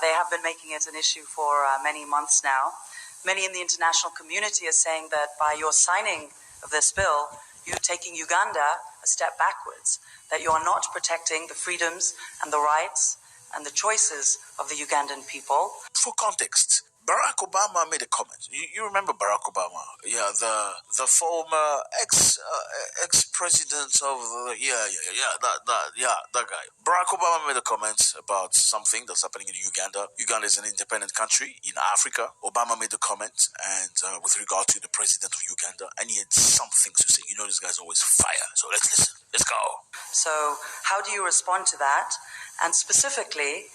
They have been making it an issue for many months now. Many in the international community are saying that by your signing of this bill, you're taking Uganda a step backwards, that you are not protecting the freedoms and the rights and the choices of the Ugandan people. For context, Barack Obama made a comment. You remember Barack Obama? Yeah, the former ex-president of the that guy. Barack Obama made a comment about something that's happening in Uganda. Uganda is an independent country in Africa. Obama made a comment and with regard to the president of Uganda, and he had something to say. You know, this guy's always fire. So let's listen. Let's go. So how do you respond to that? And specifically,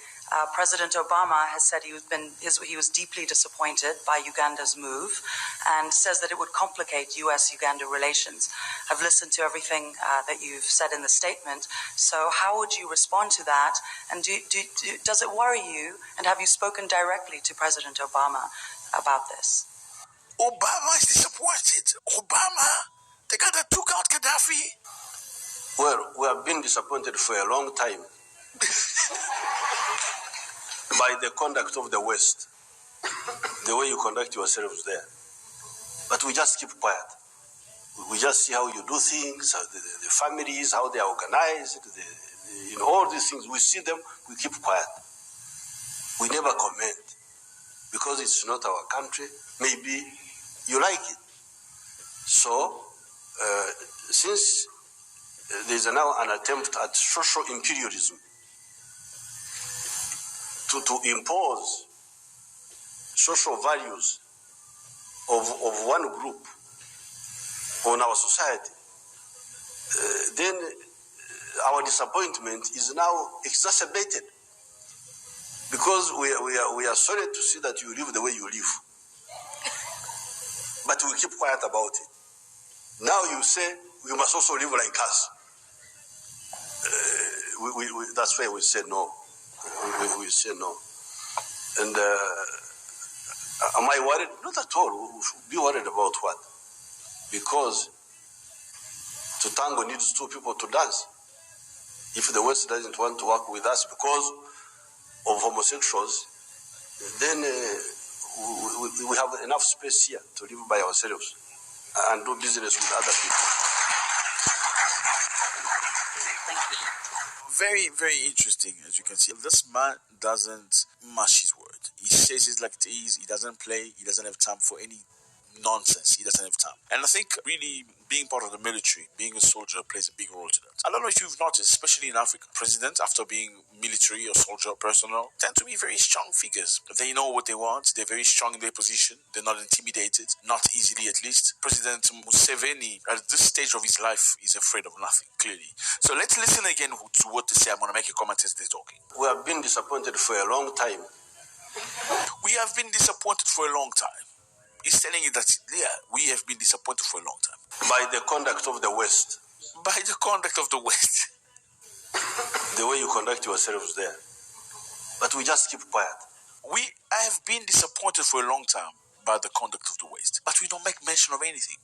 President Obama has said he was deeply disappointed by Uganda's move and says that it would complicate U.S.-Uganda relations. I've listened to everything that you've said in the statement. So how would you respond to that? And does it worry you? And have you spoken directly to President Obama about this? Obama is disappointed. Obama, the guy that took out Gaddafi. Well, we have been disappointed for a long time by the conduct of the West, the way you conduct yourselves there. But we just keep quiet. We just see how you do things, how the families, how they are organized, all these things. We see them, we keep quiet. We never comment because it's not our country. Maybe you like it. So, since there's now an attempt at social imperialism to impose social values of one group on our society, then our disappointment is now exacerbated because we are sorry to see that you live the way you live, but we keep quiet about it. Now you say we must also live like us. That's why we say no. We say no. And am I worried? Not at all. We should be worried about what? Because to tango needs two people to dance. If the West doesn't want to work with us because of homosexuals, then we have enough space here to live by ourselves and do business with other people. Very, very interesting, as you can see. This man doesn't mush his word. He says it like it is. He doesn't play. He doesn't have time for any nonsense. He doesn't have time. And I think really being part of the military, being a soldier, plays a big role to that. I don't know if you've noticed, especially in Africa, presidents, after being military or soldier personnel, tend to be very strong figures. They know what they want. They're very strong in their position. They're not intimidated, not easily at least. President Museveni, at this stage of his life, is afraid of nothing, clearly. So let's listen again to what they say. I'm going to make a comment as they're talking. We have been disappointed for a long time. We have been disappointed for a long time. He's telling you that, yeah, we have been disappointed for a long time. By the conduct of the West. By the conduct of the West. The way you conduct yourselves there. But we just keep quiet. We have been disappointed for a long time by the conduct of the West. But we don't make mention of anything.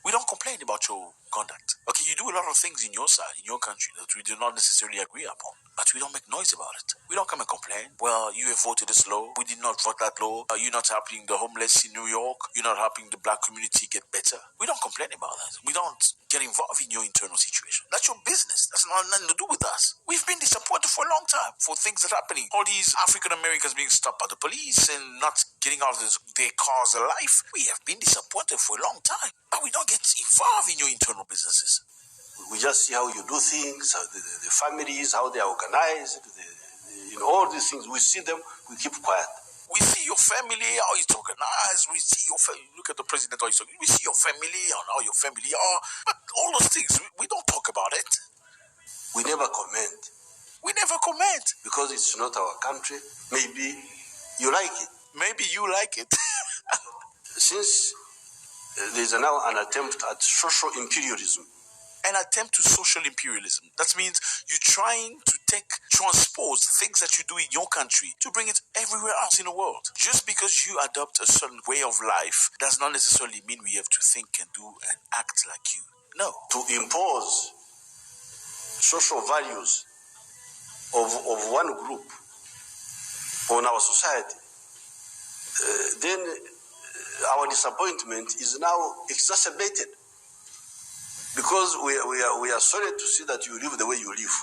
We don't complain about your conduct. Okay, you do a lot of things in your side, in your country, that we do not necessarily agree upon. But we don't make noise about it. We don't come and complain. Well, you have voted this law. We did not vote that law. You're not helping the homeless in New York. You're not helping the black community get better. We don't complain about that. We don't get involved in your internal situation. That's your business. That's nothing to do with us. We've been disappointed for a long time for things that are happening. All these African Americans being stopped by the police and not getting out of their cars alive. We have been disappointed for a long time. But we don't get involved in your internal businesses. We just see how you do things, how the families, how they are organized, all these things. We see them, we keep quiet. We see your family, how it's organized. We see your family. Look at the president, how he's talking. We see your family and how your family are. But all those things, we don't talk about it. We never comment. We never comment. Because it's not our country. Maybe you like it. Maybe you like it. Since there's now an attempt at social imperialism. An attempt to social imperialism. That means you're trying to transpose things that you do in your country to bring it everywhere else in the world. Just because you adopt a certain way of life does not necessarily mean we have to think and do and act like you. No. To impose social values of one group on our society, then our disappointment is now exacerbated because we are sorry to see that you live the way you live.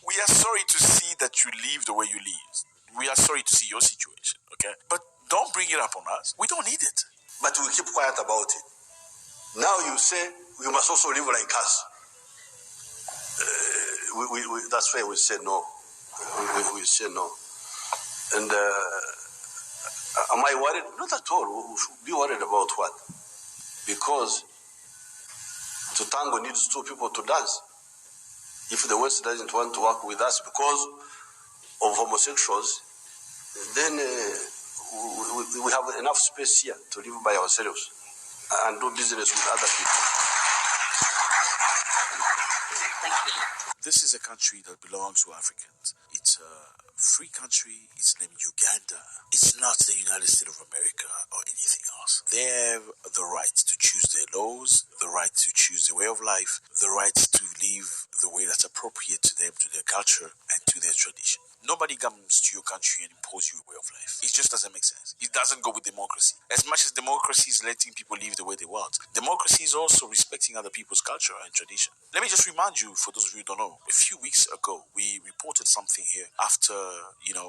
We are sorry to see that you live the way you live. We are sorry to see your situation, okay? But don't bring it up on us. We don't need it. But we keep quiet about it. Now you say we must also live like us. That's why we say no. We say no. And am I worried? Not at all. We should be worried about what? Because to tango needs two people to dance. If the West doesn't want to work with us because of homosexuals, then we have enough space here to live by ourselves and do business with other people. Thank you. This is a country that belongs to Africans. It's a free country. It's named Uganda. It's not the United States of America or anything else. They have the right to choose their laws, the right to choose their way of life, the right to live the way that's appropriate to them, to their culture, and to their tradition. Nobody comes to your country and imposes you a way of life. It just doesn't make sense. It doesn't go with democracy. As much as democracy is letting people live the way they want, democracy is also respecting other people's culture and tradition. Let me just remind you, for those of you who don't know, a few weeks ago, we reported something here after,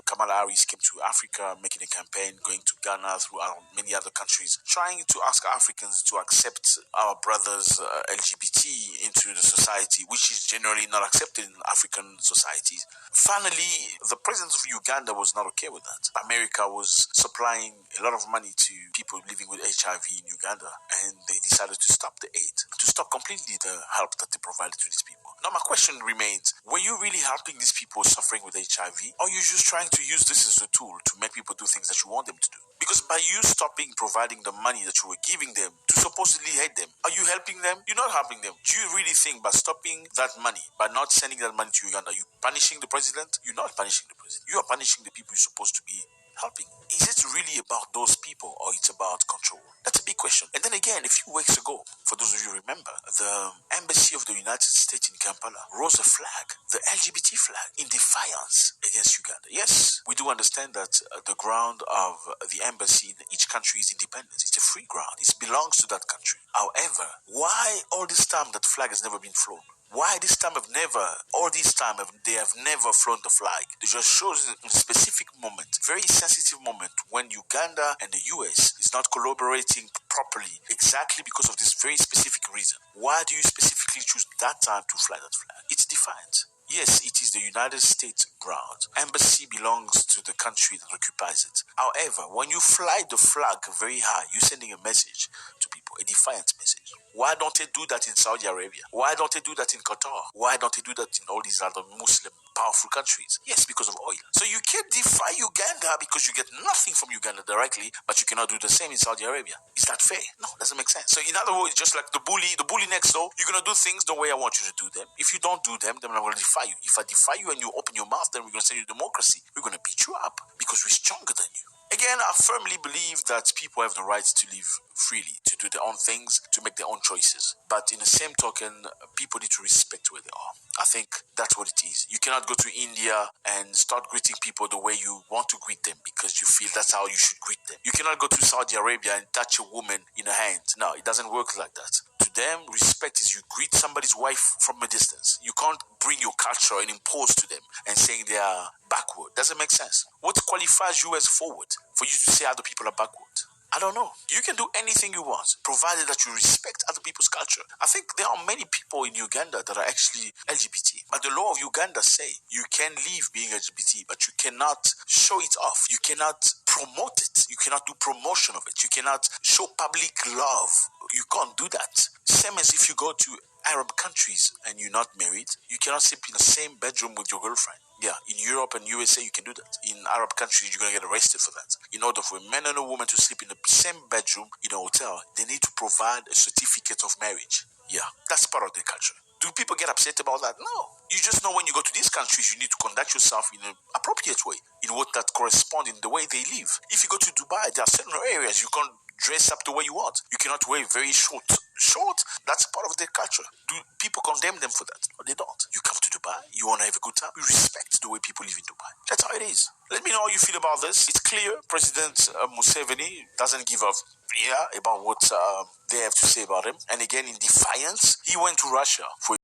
Kamala Harris came to Africa, making a campaign, going to Ghana, through many other countries, trying to ask Africans to accept our brothers LGBT into the society, which is generally not accepted in African societies. Finally, the president of Uganda was not okay with that. America was supplying a lot of money to people living with HIV in Uganda, and they decided to stop the aid, to stop completely the help that they provided to these people. Now, my question remains, were you really helping these people suffering with HIV, or are you just trying to use this as a tool to make people do things that you want them to do? Because by you stopping providing the money that you were giving them to supposedly hate them, are you helping them? You're not helping them. Do you really think by stopping that money, by not sending that money to Uganda, you're punishing the president? You're not punishing the president. You are punishing the people you're supposed to be helping. Is it really about those people, or it's about control? That's a big question. And then again, a few weeks ago, for those of you who remember, the embassy of the United States in Kampala rose a flag, the LGBT flag, in defiance against Uganda. Yes, we do understand that the ground of the embassy in each country is independent. It's a free ground. It belongs to that country. However, why all this time that flag has never been flown? Why this time they have never flown the flag? It just shows in a specific moment, very sensitive moment, when Uganda and the US is not collaborating properly, exactly because of this very specific reason. Why do you specifically choose that time to fly that flag? It's defiant. Yes, it is the United States ground. Embassy belongs to the country that occupies it. However, when you fly the flag very high, you're sending a message to people, a defiant message. Why don't they do that in Saudi Arabia? Why don't they do that in Qatar? Why don't they do that in all these other Muslim powerful countries? Yes, because of oil. So you can't defy Uganda because you get nothing from Uganda directly, but you cannot do the same in Saudi Arabia. Is that fair? No, doesn't make sense. So in other words, just like the bully next door, you're going to do things the way I want you to do them. If you don't do them, then I'm going to defy you. If I defy you and you open your mouth, then we're going to send you democracy. We're going to beat you up because we're stronger than you. Again, I firmly believe that people have the right to live freely, to do their own things, to make their own choices. But in the same token, people need to respect where they are. I think that's what it is. You cannot go to India and start greeting people the way you want to greet them because you feel that's how you should greet them. You cannot go to Saudi Arabia and touch a woman in her hand. No, it doesn't work like that. To them, respect is you greet somebody's wife from a distance. You can't bring your culture and impose to them and saying they are backward. Doesn't make sense. What qualifies you as forward for you to say other people are backward? I don't know. You can do anything you want, provided that you respect other people's culture. I think there are many people in Uganda that are actually LGBT. But the law of Uganda say you can live being LGBT, but you cannot show it off. You cannot promote it. You cannot do promotion of it. You cannot show public love. You can't do that. Same as if you go to Arab countries and you're not married, you cannot sleep in the same bedroom with your girlfriend. Yeah, in Europe and USA, you can do that. In Arab countries, you're going to get arrested for that. In order for a man and a woman to sleep in the same bedroom in a hotel, they need to provide a certificate of marriage. Yeah, that's part of their culture. Do people get upset about that? No. You just know when you go to these countries, you need to conduct yourself in an appropriate way, in what that corresponds in the way they live. If you go to Dubai, there are certain areas you can't dress up the way you want. You cannot wear very short short. That's part of their culture. Do people condemn them for that? No, they don't. You come to Dubai, you want to have a good time, you respect the way people live in Dubai. That's how it is. Let me know how you feel about this. It's clear President Museveni doesn't give a about what they have to say about him. And again, in defiance, he went to Russia for